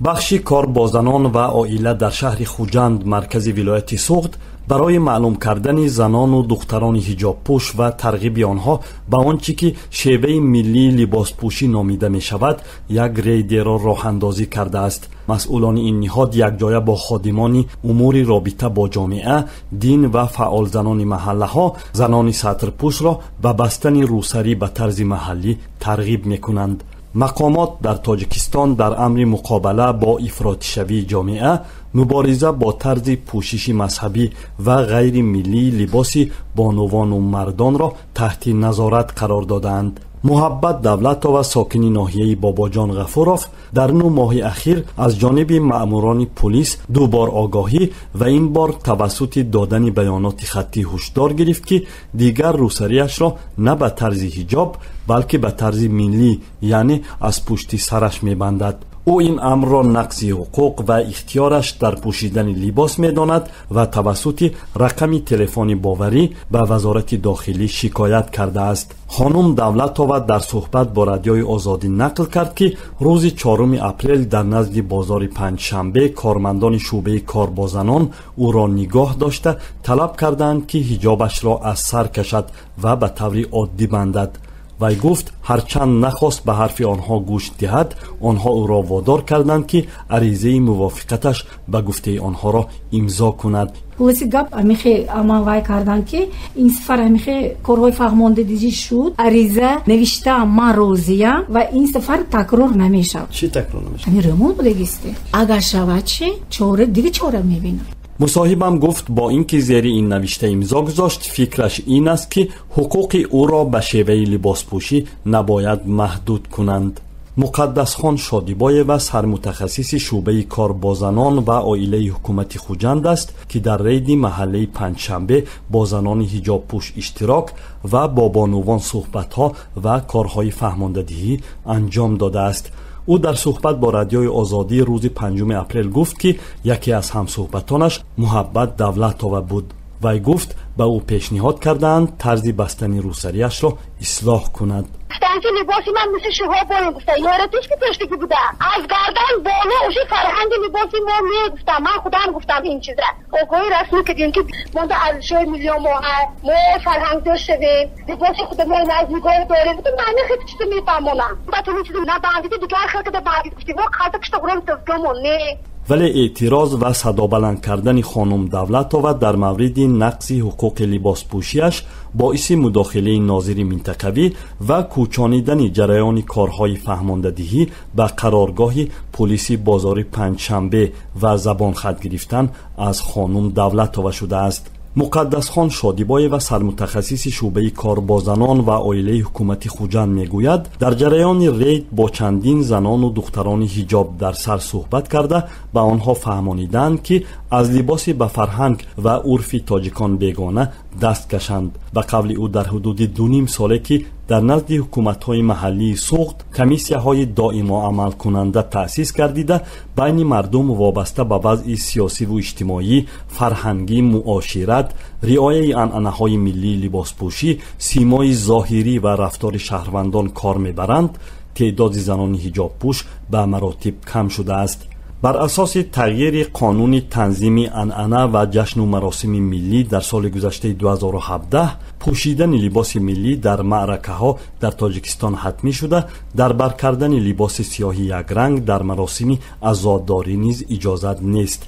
بخشی کار با زنان و عائله در شهر خوجند مرکز ولایت سوخت برای معلوم کردن زنان و دختران حجاب پوش و ترغیب آنها به آنچه که شیوه ملی لباس پوشی نامیده می شود یک ریدی را راه اندازی کرده است. مسئولان این نهاد یک جایه با خادمان امور رابطه با جامعه، دین و فعال زنان محله ها زنان سطرپوش را به بستن روسری به طرز محلی ترغیب می کنند. مقامات در تاجیکستان در امر مقابله با افراط‌شوی جامعه، مبارزه با طرز پوشش مذهبی و غیر ملی لباس بانوان و مردان را تحت نظارت قرار دادند. محبت دولت‌ها و ساکنی ناحیه باباجان غفوروف در 9 ماه اخیر از جانب مأموران پلیس 2 بار آگاهی و این بار توسط دادن بیانات خطی هشدار گرفت که دیگر روسریش را نه به طرز حجاب بلکه به طرز ملی یعنی از پشت سرش می‌بندد. او این امر را نقض حقوق و اختیارش در پوشیدن لباس می‌داند و توسط رقم تلفن باوری به وزارت داخلی شکایت کرده است. خانم دولت‌آوا در صحبت با رادیوی آزادی نقل کرد که روز 4 اپریل در نزد بازار پنجشنبه کارمندان شعبه کار با زنان او را نگاه داشته طلب کردند که حجابش را از سر کشد و به طور عادی بندد. وی گفت هرچند نخواست به حرف آنها گوش دهد، آنها او را وادار کردند که عریضه موافقتش به گفته آنها را امضا کند. پلیسی گپ امیخه اما وای کردن که این سفر امیخه کارهای فرماندهی شد، عریضه نوشته ما روزیه و این سفر تکرار نمیشه. چی تکرار نمیشه؟ این رمون بودگیسته. اگر شود چی؟ چاره دیگه چاره میبینم. مصاحبم گفت با اینکه زیر این نوشته امضا گذاشت فکرش این است که حقوق او را به شیوه لباس پوشی نباید محدود کنند. مقدس خان شادیبایو سرمتخصص شعبه کار با زنان و عائله حکومت خوجند است که در رید محله پنجشنبه با زنان حجاب پوش اشتراک و با بانوان صحبت‌ها و کارهای فهماندهی انجام داده است. او در صحبت با رادیوی آزادی روز 5 اپریل گفت که یکی از همصحبتانش محبت دولت‌آوا بود. وی گفت به او پیشنهاد کردند طرز بستن روسریش را اصلاح کند. گفتن که لباسی من مثل شوها باید گفتن یارتش که پشتگی بودن از گردن بالا اوشی فرهنگ لباسی ما میگفتم. من خودم گفتم این چیزه آگاهی رسمی کردیم که ما در ارزشهای میلیون ما فرهنگ داشته بیم لباسی خودمون نزدیکای داریم تو معنی خیلی چیزی میفهمونم با تو چیزی نبندیده دیگر خیلی که بندید کشتیم و خلطه کشته قرام تفکمون نه. ولی اعتراض و صدا بلند کردن خانم دولت‌آوا در مورد نقض حقوق لباس پوشیش باعث مداخله ناظر منطقوی و کوچانیدن جریان کارهای فهماندهی به قرارگاه پلیس بازار پنجشنبه و زبان خط گرفتن از خانم دولت‌آوا شده است. مقدس خان شادیبایو سرمتخصص شعبه کار با زنان و عائله حکومت خوجند میگوید در جریان رید با چندین زنان و دختران حجاب در سر صحبت کرده به آنها فهمانیدند که از لباس به فرهنگ و عرف تاجیکان بیگانه دست کشند. به قول او در حدود 2.5 ساله که در نزد حکومت‌های محلی سوخت کمیسیه‌های دائما عمل کننده تأسیس گردیده بین مردم وابسته به وضع سیاسی و اجتماعی، فرهنگی، معاشرت، رعایت عنعنه‌های ملی لباسپوشی، سیمای ظاهری و رفتار شهروندان کار می‌برند، تعداد زنان حجاب پوش به مراتب کم شده است. بر اساس تغییر قانون تنظیم عنعنه و جشن و مراسم ملی در سال گذشته 2017 پوشیدن لباس ملی در معرکه‌ها در تاجیکستان حتمی شده، در بر کردن لباس سیاهی یک رنگ در مراسم عزاداری نیز اجازت نیست.